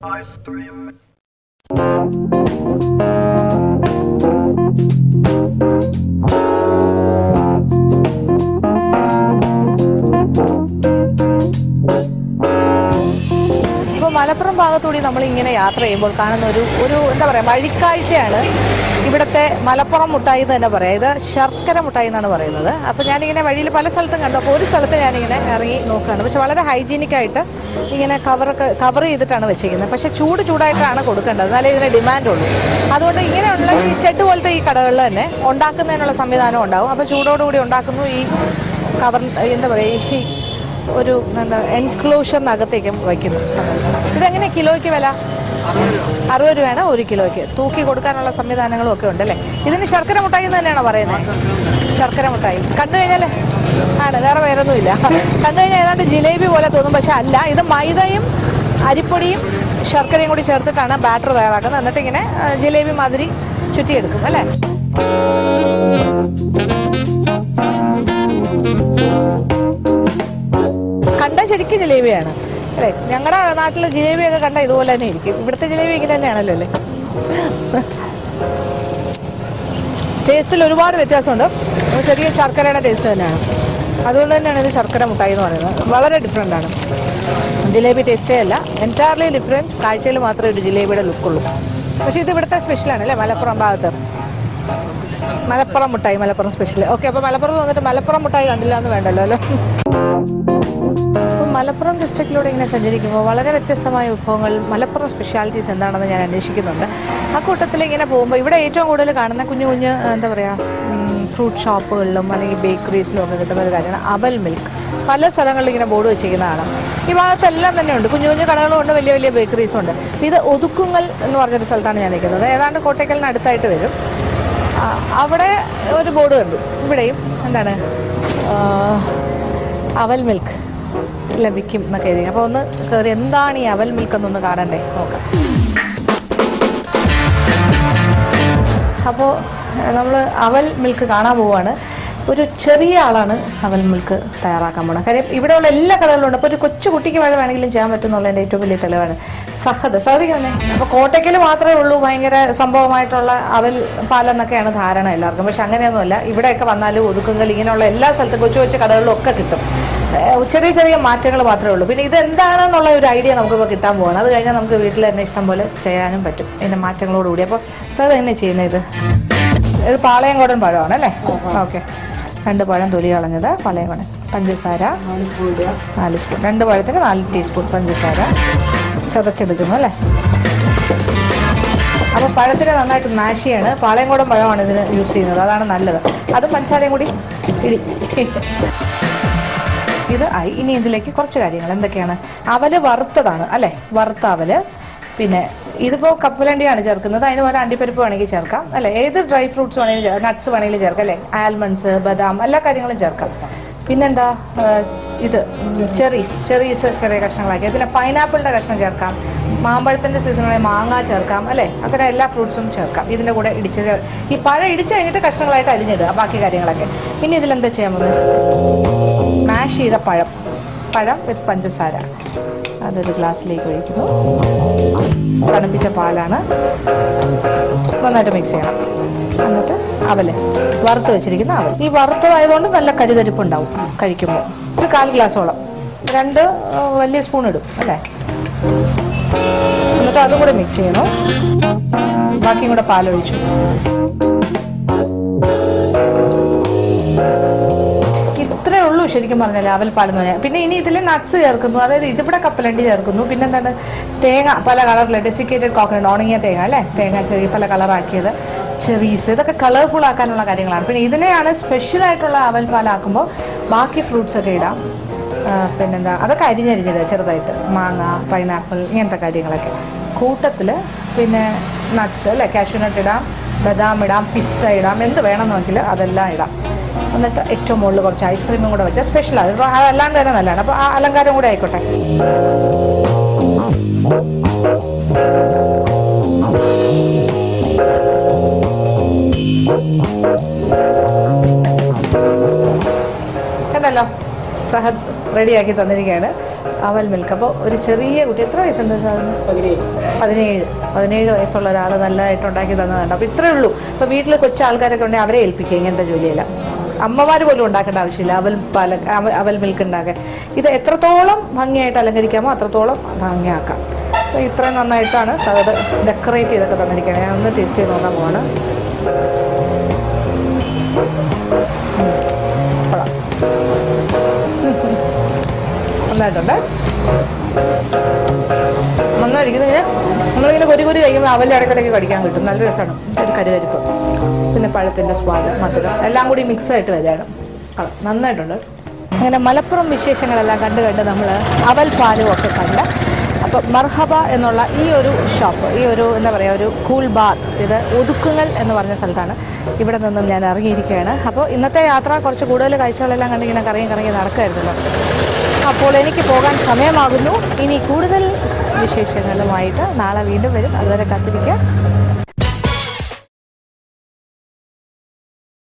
മലപ്പുറം ഭാഗത്തൂടി നമ്മളിങ്ങനെ യാത്ര ചെയ്യുമ്പോൾ കാണുന്ന ഒരു എന്താ പറയുക വഴിക്കാഴ്ചയാണ് ഇവിടുത്തെ മലപ്പുറം മുട്ടായി എന്ന് തന്നെ പറയാം. ഇത് ശർക്കര മുട്ടായി എന്നാണ് പറയുന്നത്. അപ്പോൾ ഞാനിങ്ങനെ വഴിയിൽ പല സ്ഥലത്തും കണ്ടു. അപ്പോൾ ഒരു സ്ഥലത്ത് ഞാനിങ്ങനെ ഇറങ്ങി നോക്കുകയാണ്. പക്ഷെ വളരെ ഹൈജീനിക്കായിട്ട് ഇങ്ങനെ കവർ ചെയ്തിട്ടാണ് വെച്ചിരിക്കുന്നത്. പക്ഷേ ചൂടായിട്ടാണ് കൊടുക്കേണ്ടത്, എന്നാലേ ഇതിന് ഡിമാൻഡുള്ളൂ. അതുകൊണ്ട് ഇങ്ങനെയുള്ള ഈ ഷെഡ് പോലത്തെ ഈ കടകളിൽ തന്നെ ഉണ്ടാക്കുന്നതിനുള്ള സംവിധാനം ഉണ്ടാവും. അപ്പോൾ ചൂടോടുകൂടി ഉണ്ടാക്കുന്നു. ഈ കവർ എന്താ പറയുക ഈ ഒരു എന്താ എൻക്ലോഷറിനകത്തേക്കും വയ്ക്കുന്നു സംഭവം. ഇതെങ്ങനെ കിലോയ്ക്ക് വില? 60 രൂപയാണ് 1 കിലോയ്ക്ക്. തൂക്കി കൊടുക്കാനുള്ള സംവിധാനങ്ങളും ഒക്കെ ഉണ്ടല്ലേ. ഇതിന് ശർക്കര മുട്ടായി എന്ന് തന്നെയാണോ പറയുന്നത്? ശർക്കര മുട്ടായി കണ്ടു കഴിഞ്ഞാൽ ആണ്, വേറെ വേറൊന്നുമില്ല. കണ്ടു കഴിഞ്ഞാൽ ഏതാണ്ട് ജിലേബി പോലെ തോന്നും, പക്ഷെ അല്ല. ഇത് മൈദയും അരിപ്പൊടിയും ശർക്കരയും കൂടി ചേർത്തിട്ടാണ് ബാറ്റർ തയ്യാറാക്കുന്നത്. എന്നിട്ട് ഇങ്ങനെ ജിലേബി മാതിരി ചുറ്റിയെടുക്കും അല്ലേ. കണ്ട ശരിക്കും ജിലേബിയാണ് അല്ലേ. ഞങ്ങളുടെ നാട്ടിലെ ജിലേബിയൊക്കെ കണ്ട ഇതുപോലെ തന്നെ ഇരിക്കും. ഇവിടുത്തെ ജിലേബി ഇങ്ങനെ തന്നെയാണല്ലോ അല്ലേ. ടേസ്റ്റിൽ ഒരുപാട് വ്യത്യാസമുണ്ട്. ശരിക്കും ശർക്കരയുടെ ടേസ്റ്റ് തന്നെയാണ്. അതുകൊണ്ട് തന്നെയാണ് ഇത് ശർക്കര മുട്ടായി എന്ന് പറയുന്നത്. വളരെ ഡിഫറെൻ്റ് ആണ്. ജിലേബി ടേസ്റ്റേ അല്ല, എൻറ്റയർലി ഡിഫറെൻറ്റ്. കാഴ്ചയിൽ മാത്രമേ ഒരു ജിലേബിയുടെ ലുക്കുള്ളൂ. പക്ഷേ ഇത് ഇവിടുത്തെ സ്പെഷ്യലാണ് അല്ലേ, മലപ്പുറം ഭാഗത്ത്. മലപ്പുറം മുട്ടായി, മലപ്പുറം സ്പെഷ്യൽ. ഓക്കെ, അപ്പോൾ മലപ്പുറത്ത് വന്നിട്ട് മലപ്പുറം മുട്ടായി കണ്ടില്ല എന്ന് വേണ്ടല്ലോ അല്ലേ. മലപ്പുറം ഡിസ്ട്രിക്റ്റിലൂടെ ഇങ്ങനെ സഞ്ചരിക്കുമ്പോൾ വളരെ വ്യത്യസ്തമായ വിഭവങ്ങൾ, മലപ്പുറം സ്പെഷ്യാലിറ്റീസ് എന്താണെന്ന് ഞാൻ അന്വേഷിക്കുന്നുണ്ട്. ആ കൂട്ടത്തിൽ ഇങ്ങനെ പോകുമ്പോൾ ഇവിടെ ഏറ്റവും കൂടുതൽ കാണുന്ന കുഞ്ഞു എന്താ പറയുക ഫ്രൂട്ട് ഷോപ്പുകളിലും അല്ലെങ്കിൽ ബേക്കറീസിലും ഒക്കെ കിട്ടുന്ന ഒരു കാര്യമാണ് അവൽ മിൽക്ക്. പല സ്ഥലങ്ങളിലും ഇങ്ങനെ ബോർഡ് വെച്ചിരിക്കുന്നതാണ്. ഈ ഭാഗത്തെല്ലാം തന്നെ ഉണ്ട്. കുഞ്ഞു ബേക്കറികളും ഉണ്ട്, വലിയ ബേക്കറീസും ഉണ്ട്. ഇത് ഒതുക്കുങ്ങൽ എന്ന് പറഞ്ഞൊരു സ്ഥലത്താണ് ഞാൻ നിൽക്കുന്നത്. ഏതാണ്ട് കോട്ടയ്ക്കലിന് അടുത്തായിട്ട് വരും. അവിടെ ഒരു ബോർഡ് കണ്ടു. ഇവിടെയും എന്താണ് അവൽ മിൽക്ക് ലഭിക്കും എന്നൊക്കെ എഴുതി. അപ്പോൾ ഒന്ന് കയറി എന്താണ് ഈ അവൽ മിൽക്ക് എന്നൊന്ന് കാണണ്ടേ, നോക്കാം. അപ്പോൾ നമ്മൾ അവൽ മിൽക്ക് കാണാൻ പോവുകയാണ്. ഒരു ചെറിയ ആളാണ് അവൽ മിൽക്ക് തയ്യാറാക്കാൻ പോകണം. കാര്യം ഇവിടെയുള്ള എല്ലാ കടകളിലും ഉണ്ട്. അപ്പോൾ ഒരു കൊച്ചു കുട്ടിക്ക് വേണമെങ്കിലും ചെയ്യാൻ പറ്റുമെന്നുള്ളതിൻ്റെ ഏറ്റവും വലിയ തെളിവാണ്. സഹദിക്കന്നെ. അപ്പോൾ കോട്ടയ്ക്കൽ മാത്രമേ ഉള്ളൂ ഭയങ്കര സംഭവമായിട്ടുള്ള അവൽ പാലെന്നൊക്കെയാണ് ധാരണ എല്ലാവർക്കും. പക്ഷെ അങ്ങനെയൊന്നുമല്ല. ഇവിടെയൊക്കെ വന്നാലും ഒതുക്കുങ്കൽ ഇങ്ങനെയുള്ള എല്ലാ സ്ഥലത്തും കൊച്ചു കടകളിലും ഒക്കെ കിട്ടും. ചെറിയ മാറ്റങ്ങൾ മാത്രമേ ഉള്ളൂ. പിന്നെ ഇത് എന്താണെന്നുള്ള ഒരു ഐഡിയ നമുക്കിപ്പോൾ കിട്ടാൻ പോകണം. അത് കഴിഞ്ഞാൽ നമുക്ക് വീട്ടിൽ തന്നെ ഇഷ്ടം പോലെ ചെയ്യാനും പറ്റും ഇതിൻ്റെ മാറ്റങ്ങളോടുകൂടി. അപ്പോൾ സാർ എങ്ങനെ ചെയ്യുന്നത്? ഇത് പാളയംകോടൻ പഴമാണ് അല്ലേ? ഓക്കെ, 2 പഴം തൊലി കളഞ്ഞത്, പാളയംകോടൻ, പഞ്ചസാര 4 സ്പൂൺ, 2 പഴത്തിന് 4 ടീസ്പൂൺ പഞ്ചസാര ചതച്ചെടുക്കുന്നു അല്ലേ. അപ്പോൾ പഴത്തിന് നന്നായിട്ട് മാഷ് ചെയ്യാണ്. പാളയംകോടൻ പഴമാണ് ഇതിന് യൂസ് ചെയ്യുന്നത്, അതാണ് നല്ലത്. അതും പഞ്ചസാരയും കൂടി ഇത് ആയി. ഇനി ഇതിലേക്ക് കുറച്ച് കാര്യങ്ങൾ എന്തൊക്കെയാണ്? അവല് വറുത്തതാണ് അല്ലേ, വറുത്ത അവല്. പിന്നെ ഇതിപ്പോൾ കപ്പലണ്ടിയാണ് ചേർക്കുന്നത്. അതിന് പോലെ അണ്ടിപ്പരിപ്പ് വേണമെങ്കിൽ ചേർക്കാം അല്ലേ. ഏത് ഡ്രൈ ഫ്രൂട്ട്സ് വേണമെങ്കിലും, നട്ട്സ് വേണമെങ്കിലും ചേർക്കാം അല്ലേ. ആൽമണ്ട്സ്, ബദാം, എല്ലാ കാര്യങ്ങളും ചേർക്കാം. പിന്നെന്താ, ഇത് ചെറീസ് ചെറിയ കഷ്ണങ്ങളാക്കി. പിന്നെ പൈനാപ്പിളിൻ്റെ കഷ്ണം ചേർക്കാം. മാമ്പഴത്തിൻ്റെ സീസണായി മാങ്ങ ചേർക്കാം അല്ലേ. അങ്ങനെ എല്ലാ ഫ്രൂട്ട്സും ചേർക്കാം. ഇതിൻ്റെ കൂടെ ഈ പഴം ഇടിച്ച് കഴിഞ്ഞിട്ട് കഷ്ണങ്ങളായിട്ട് അരിഞ്ഞിടുക, ബാക്കി കാര്യങ്ങളൊക്കെ. ഇനി ഇതിലെന്താ ചെയ്യാൻ പോകുന്നത്? മാഷ് ചെയ്ത പഴം വിത്ത് പഞ്ചസാര അതൊരു ഗ്ലാസ്സിലേക്ക് ഒഴിക്കുന്നു. തണുപ്പിച്ച പാലാണ്, നന്നായിട്ട് മിക്സ് ചെയ്യണം. എന്നിട്ട് അവല്, വറുത്ത് വെച്ചിരിക്കുന്ന അവൽ. ഈ വറുത്തതായതുകൊണ്ട് നല്ല കരുതരിപ്പ് ഉണ്ടാവും കഴിക്കുമ്പോൾ. ഒരു 1/4 ഗ്ലാസോളം, 2 വലിയ സ്പൂൺ ഇടും അല്ലേ. എന്നിട്ട് അതും കൂടെ മിക്സ് ചെയ്യണം. ബാക്കിയും കൂടെ പാലൊഴിച്ചു. ഇത്രയേ ഉള്ളൂ ശരിക്കും പറഞ്ഞാൽ അവൽ പാലെന്ന് പറഞ്ഞാൽ. പിന്നെ ഇനി ഇതിൽ നട്ട്സ് ചേർക്കുന്നു, അതായത് ഇതിവിടെ കപ്പലണ്ടി ചേർക്കുന്നു. പിന്നെ എന്താണ്, തേങ്ങ പല കളറിൽ, ഡെസിക്കേറ്റഡ് കോക്കനട്ട്, ഉണങ്ങിയ തേങ്ങ അല്ലേ, തേങ്ങ ചെറിയ പല കളറാക്കിയത്, ചെറീസ്, ഇതൊക്കെ കളർഫുൾ ആക്കാനുള്ള കാര്യങ്ങളാണ്. പിന്നെ ഇതിനെയാണ് സ്പെഷ്യലായിട്ടുള്ള അവൽ പാലാക്കുമ്പോൾ ബാക്കി ഫ്രൂട്ട്സ് ഒക്കെ ഇടാം. പിന്നെന്താ, അതൊക്കെ അരിഞ്ഞിടുക ചെറുതായിട്ട്, മാങ്ങ, പൈനാപ്പിൾ, ഇങ്ങനത്തെ കാര്യങ്ങളൊക്കെ കൂട്ടത്തിൽ. പിന്നെ നട്ട്സ് അല്ലേ, കാഷ്യൂനട്ട് ഇടാം, ബദാം ഇടാം, പിസ്ത ഇടാം, എന്ത് വേണമെന്നെങ്കിൽ അതെല്ലാം ഇടാം. എന്നിട്ട് ഏറ്റവും മുകളിൽ കുറച്ച് ഐസ്ക്രീമും കൂടെ വെച്ചാൽ സ്പെഷ്യലാണ്. ഇപ്പോൾ അതല്ലാണ്ട് തന്നെ നല്ലതാണ്. അപ്പോൾ ആ അലങ്കാരം കൂടെ ആയിക്കോട്ടെ. കണ്ടല്ലോ, സഹദ് റെഡിയാക്കി തന്നിരിക്കുകയാണ്. അവൽ മിൽക്ക്. അപ്പോൾ ഒരു ചെറിയ കുട്ടി, എത്ര വയസ്സുണ്ട്? 17 വയസ്സുള്ള ഒരാൾ നല്ലതായിട്ട് ഉണ്ടാക്കി തന്നതുണ്ട്. അപ്പോൾ ഇത്രയേ ഉള്ളൂ. ഇപ്പോൾ വീട്ടിൽ കൊച്ചു ആൾക്കാരൊക്കെ ഉണ്ടെങ്കിൽ അവരെ ഏൽപ്പിക്കുക ഇങ്ങനത്തെ ജോലിയില്ല. അമ്മമാർ പോലും ഉണ്ടാക്കേണ്ട ആവശ്യമില്ല അവൽ മിൽക്ക് ഉണ്ടാക്കാൻ. ഇത് എത്രത്തോളം ഭംഗിയായിട്ട് അലങ്കരിക്കാമോ അത്രത്തോളം ഭംഗിയാക്കാം. അപ്പോൾ ഇത്രയും നന്നായിട്ടാണ് അത് ഡെക്കറേറ്റ് ചെയ്തൊക്കെ തന്നിരിക്കുന്നത്. ഞാൻ ഒന്ന് ടേസ്റ്റ് ചെയ്ത് നോക്കാൻ പോവാണ്. നന്നായിട്ടുണ്ട്, നന്നായിരിക്കുന്നത്. നമ്മളിങ്ങനെ കൊരി കഴിക്കുമ്പോൾ അവൻ്റെ ഇടയ്ക്കിടയ്ക്ക് കടിക്കാൻ കിട്ടും. നല്ല രസമാണ്. ഒരു കരുകരിപ്പ്, പിന്നെ പഴത്തിൻ്റെ സ്വാദ്, മധുരം എല്ലാം കൂടി മിക്സായിട്ട് വരികയാണ്. നന്നായിട്ടുണ്ട്. അങ്ങനെ മലപ്പുറം വിശേഷങ്ങളെല്ലാം കണ്ട് നമ്മൾ അവൽ പാലും ഒക്കെ കണ്ട്. അപ്പോൾ മർഹബ എന്നുള്ള ഈ ഒരു ഷോപ്പ്, ഈ ഒരു എന്താ പറയുക, ഒരു കൂൾ ബാർ, ഇത് ഒതുക്കുങ്ങൾ എന്ന് പറഞ്ഞ സ്ഥലത്താണ്. ഇവിടെ നിന്നും ഞാൻ ഇറങ്ങിയിരിക്കുകയാണ്. അപ്പോൾ ഇന്നത്തെ യാത്ര കുറച്ച് കൂടുതൽ കാഴ്ചകളെല്ലാം കണ്ടിങ്ങനെ കറങ്ങി നടക്കുമായിരുന്നല്ലോ. അപ്പോൾ എനിക്ക് പോകാൻ സമയമാകുന്നു. ഇനി കൂടുതൽ വിശേഷങ്ങളുമായിട്ട് നാളെ വീണ്ടും വരും. അതുവരെ കാത്തിരിക്കുക.